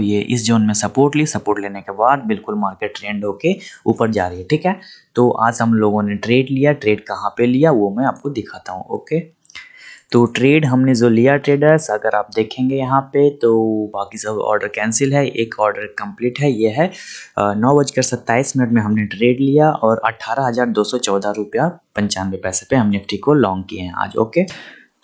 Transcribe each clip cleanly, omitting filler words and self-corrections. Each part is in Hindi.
ये इस जोन में सपोर्ट ली, सपोर्ट लेने के बाद बिल्कुल मार्केट ट्रेंड होके ऊपर जा रही है। ठीक है, तो आज हम लोगों ने ट्रेड लिया। ट्रेड कहाँ पे लिया वो मैं आपको दिखाता हूँ। ओके, तो ट्रेड हमने जो लिया ट्रेडर्स, अगर आप देखेंगे यहाँ पे तो बाकी सब ऑर्डर कैंसिल है, एक ऑर्डर कंप्लीट है। ये है 9:27 में हमने ट्रेड लिया और 18,214 रुपया 95 पैसे पे हम निफ्टी को लॉन्ग किए हैं आज। ओके,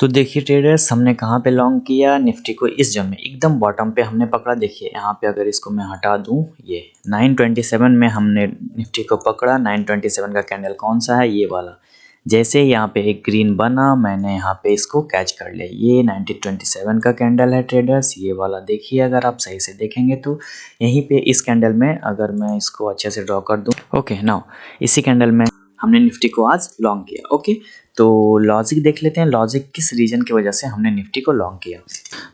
तो देखिए ट्रेडर्स, हमने कहाँ पे लॉन्ग किया निफ्टी को, इस जोन में एकदम बॉटम पे हमने पकड़ा। देखिए यहाँ पे अगर इसको मैं हटा दूँ, ये 927 में हमने निफ्टी को पकड़ा। 927 का कैंडल कौन सा है, ये वाला। जैसे यहाँ पे एक ग्रीन बना, मैंने यहाँ पे इसको कैच कर लिया। ये 927 का कैंडल है ट्रेडर्स, ये वाला। देखिए अगर आप सही से देखेंगे तो यहीं पे इस कैंडल में अगर मैं इसको अच्छे से ड्रॉ कर दूँ, ओके नाउ इसी कैंडल में हमने निफ्टी को आज लॉन्ग किया। ओके, तो लॉजिक देख लेते हैं, लॉजिक किस रीजन की वजह से हमने निफ्टी को लॉन्ग किया।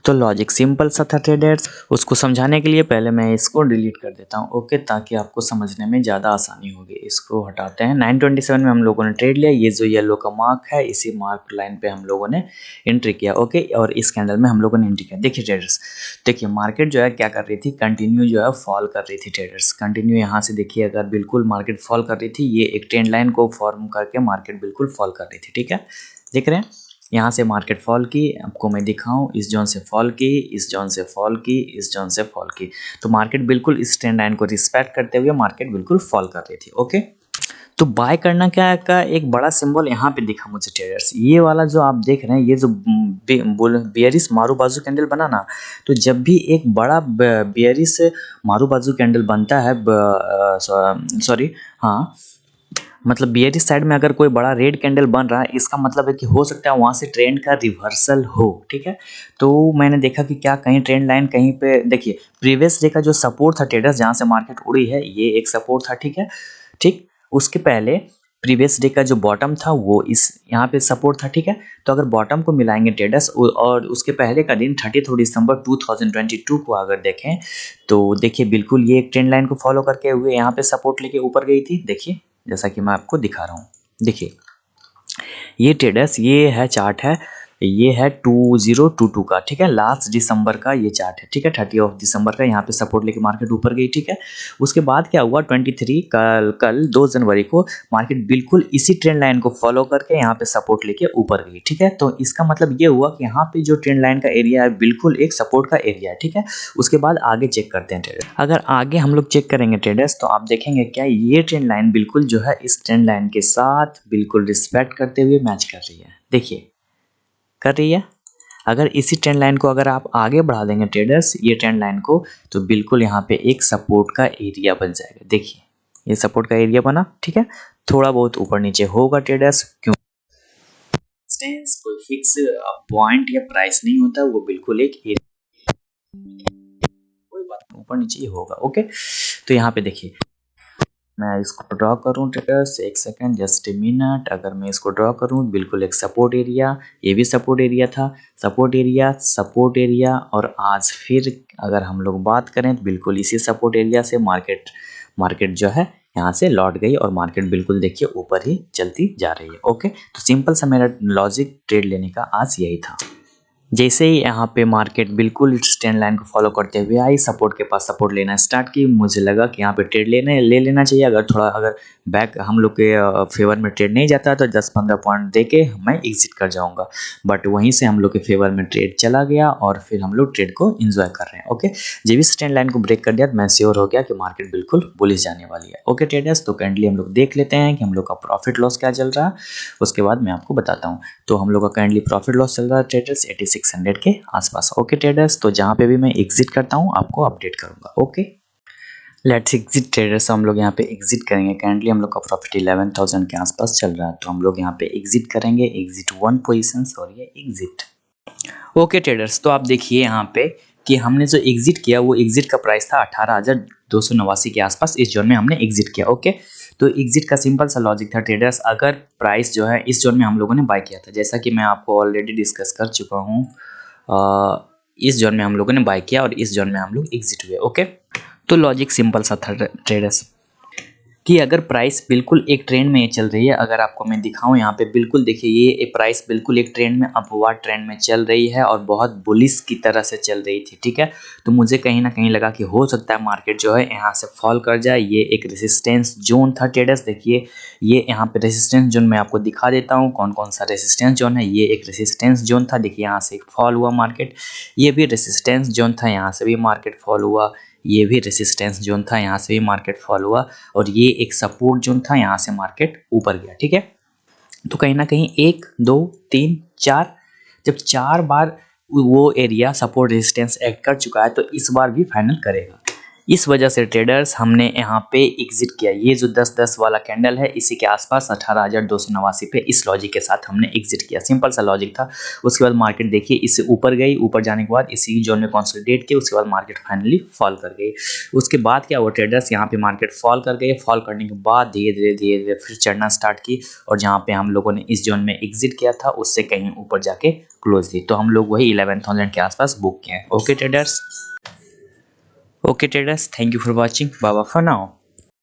तो लॉजिक सिंपल सा था ट्रेडर्स, उसको समझाने के लिए पहले मैं इसको डिलीट कर देता हूँ। ओके, ताकि आपको समझने में ज़्यादा आसानी होगी। इसको हटाते हैं। 927 में हम लोगों ने ट्रेड लिया, ये जो येलो का मार्क है इसी मार्क लाइन पे हम लोगों ने एंट्री किया। ओके, और इस कैंडल में हम लोगों ने एंट्री किया। देखिए ट्रेडर्स, देखिए मार्केट जो है क्या कर रही थी, कंटिन्यू जो है फॉल कर रही थी ट्रेडर्स। कंटिन्यू यहाँ से देखिए, अगर बिल्कुल मार्केट फॉल कर रही थी, ये एक ट्रेंड लाइन को फॉर्म करके मार्केट बिल्कुल फॉल कर रही थी। ठीक है, देख रहे हैं यहाँ से मार्केट फॉल की, आपको मैं दिखाऊं, इस जोन से फॉल की, इस जोन से फॉल की, इस जोन से फॉल की। तो मार्केट बिल्कुल इस ट्रेंड लाइन को रिस्पेक्ट करते हुए मार्केट बिल्कुल फॉल कर रही थी। ओके, तो बाय करना क्या का एक बड़ा सिंबल यहाँ पे दिखा मुझे ट्रेडर्स, ये वाला जो आप देख रहे हैं, ये जो बियरिश मारू बाजू कैंडल बना ना, तो जब भी एक बड़ा बियरिश मारू बाजू कैंडल बनता है, सॉरी हाँ, मतलब बियरिश साइड में अगर कोई बड़ा रेड कैंडल बन रहा है, इसका मतलब है कि हो सकता है वहाँ से ट्रेंड का रिवर्सल हो। ठीक है, तो मैंने देखा कि क्या कहीं ट्रेंड लाइन कहीं पे, देखिए प्रीवियस डे का जो सपोर्ट था ट्रेडर्स, जहाँ से मार्केट उड़ी है, ये एक सपोर्ट था। ठीक है, ठीक, उसके पहले प्रीवियस डे का जो बॉटम था वो इस यहाँ पे सपोर्ट था। ठीक है, तो अगर बॉटम को मिलाएंगे ट्रेडर्स, और उसके पहले का दिन 32 दिसंबर 2022 को अगर देखें, तो देखिए बिल्कुल ये एक ट्रेंड लाइन को फॉलो करके हुए यहाँ पे सपोर्ट लेके ऊपर गई थी। देखिए जैसा कि मैं आपको दिखा रहा हूँ, देखिए ये ट्रेडर्स, ये है चार्ट है, ये है 2022 का। ठीक है, लास्ट दिसंबर का ये चार्ट है। ठीक है, 30 दिसंबर का यहाँ पे सपोर्ट लेके मार्केट ऊपर गई। ठीक है, उसके बाद क्या हुआ, 23 कल 2 जनवरी को मार्केट बिल्कुल इसी ट्रेंड लाइन को फॉलो करके यहाँ पे सपोर्ट लेके ऊपर गई। ठीक है, तो इसका मतलब ये हुआ कि यहाँ पे जो ट्रेंड लाइन का एरिया है बिल्कुल एक सपोर्ट का एरिया है। ठीक है, उसके बाद आगे चेक करते हैं ट्रेडर। अगर आगे हम लोग चेक करेंगे ट्रेडर्स, तो आप देखेंगे क्या ये ट्रेंड लाइन बिल्कुल जो है इस ट्रेंड लाइन के साथ बिल्कुल रिस्पेक्ट करते हुए मैच कर रही है। देखिए कर रही है। अगर इसी ट्रेंड लाइन को अगर आप आगे बढ़ा देंगे ट्रेडर्स, ये ट्रेंड लाइन को, तो बिल्कुल यहाँ पे एक सपोर्ट का एरिया बन जाएगा। देखिए ये सपोर्ट का एरिया बना। ठीक है, थोड़ा बहुत ऊपर नीचे होगा ट्रेडर्स, क्यों, कोई फिक्स पॉइंट या प्राइस नहीं होता, वो बिल्कुल एक एरिया, कोई बात नहीं, ऊपर नीचे ही होगा। ओके, तो यहाँ पे देखिए मैं इसको ड्रॉ करूँ ट्रेडर्स, एक सेकंड, जस्ट ए मिनट। अगर मैं इसको ड्रॉ करूँ, बिल्कुल एक सपोर्ट एरिया, ये भी सपोर्ट एरिया था, सपोर्ट एरिया, सपोर्ट एरिया, और आज फिर अगर हम लोग बात करें तो बिल्कुल इसी सपोर्ट एरिया से मार्केट जो है यहाँ से लौट गई और मार्केट बिल्कुल देखिए ऊपर ही चलती जा रही है। ओके, तो सिंपल सा मेरा लॉजिक ट्रेड लेने का आज यही था। जैसे ही यहाँ पे मार्केट बिल्कुल ट्रेंड लाइन को फॉलो करते हुए आई, सपोर्ट के पास सपोर्ट लेना स्टार्ट की, मुझे लगा कि यहाँ पे ट्रेड ले लेना चाहिए। अगर बैक हम लोग के फेवर में ट्रेड नहीं जाता तो 10-15 पॉइंट दे के मैं एग्जिट कर जाऊंगा, बट वहीं से हम लोग के फेवर में ट्रेड चला गया और फिर हम लोग ट्रेड को एंजॉय कर रहे हैं। ओके, जब इस ट्रेंड लाइन को ब्रेक कर दिया तो मैं श्योर हो गया कि मार्केट बिल्कुल बुलिश जाने वाली है। ओके ट्रेडर्स, तो काइंडली हम लोग देख लेते हैं कि हम लोग का प्रॉफिट लॉस क्या चल रहा है, उसके बाद मैं आपको बताता हूँ। तो हम लोग का काइंडली प्रॉफिट लॉस चल रहा है ट्रेडर्स 8600 के आसपास। ओके ट्रेडर्स, तो जहाँ पे भी मैं एग्जिट करता हूँ आपको अपडेट करूंगा। ओके, लेट्स एग्जिट ट्रेडर्स, हम लोग यहाँ पे एग्जिट करेंगे। काइंडली हम लोग का प्रॉफिट 11000 के आसपास चल रहा है, तो हम लोग यहाँ पे एग्जिट करेंगे। Exit 1 position, sorry exit. Okay traders, तो आप देखिए यहाँ पे कि हमने जो एग्जिट किया वो एग्जिट का प्राइस था 18,289 के आसपास, इस जोन में हमने एग्जिट किया। ओके, तो एग्जिट का सिंपल सा लॉजिक था ट्रेडर्स, अगर प्राइस जो है इस जोन में हम लोगों ने बाय किया था, जैसा कि मैं आपको ऑलरेडी डिस्कस कर चुका हूँ, इस जोन में हम लोगों ने बाय किया और इस जोन में हम लोग एग्जिट हुए। ओके, तो लॉजिक सिंपल सा था ट्रेडर्स। कि अगर प्राइस बिल्कुल एक ट्रेंड में चल रही है, अगर आपको मैं दिखाऊं यहाँ पे बिल्कुल देखिए ये प्राइस बिल्कुल एक ट्रेंड में अपवर्ड ट्रेंड में चल रही है और बहुत बुलिश की तरह से चल रही थी, ठीक है। तो मुझे कहीं ना कहीं लगा कि हो सकता है मार्केट जो है यहाँ से फॉल कर जाए। ये एक रेसिस्टेंस जोन था ट्रेडर्स, देखिए ये यहाँ पे रेसिस्टेंस जोन मैं आपको दिखा देता हूँ कौन कौन सा रेसिस्टेंस जोन है। ये एक रेसिस्टेंस जोन था, देखिए यहाँ से फॉल हुआ मार्केट। ये भी रेसिस्टेंस जोन था, यहाँ से भी मार्केट फॉल हुआ। ये भी रेसिस्टेंस जोन था, यहाँ से भी मार्केट फॉल हुआ। और ये एक सपोर्ट जोन था, यहाँ से मार्केट ऊपर गया, ठीक है। तो कहीं ना कहीं 1 2 3 4, जब 4 बार वो एरिया सपोर्ट रेजिस्टेंस एक्ट कर चुका है तो इस बार भी फाइनल करेगा। इस वजह से ट्रेडर्स हमने यहाँ पे एग्जिट किया। ये जो 10-10 वाला कैंडल है इसी के आसपास 18,289 पे इस लॉजिक के साथ हमने एग्जिट किया। सिंपल सा लॉजिक था। उसके बाद मार्केट देखिए इससे ऊपर गई, ऊपर जाने के बाद इसी जोन में कंसोलिडेट किया, उसके बाद मार्केट फाइनली फॉल कर गई। उसके बाद क्या हुआ, ट्रेडर्स यहाँ पे मार्केट फॉल कर गए। फॉल करने के बाद धीरे धीरे फिर चढ़ना स्टार्ट की और जहाँ पे हम लोगों ने इस जोन में एग्जिट किया था उससे कहीं ऊपर जाके क्लोज थी। तो हम लोग वही 11,000 के आसपास बुक किए हैं। Okay traders, thank you for watching, bye bye for now.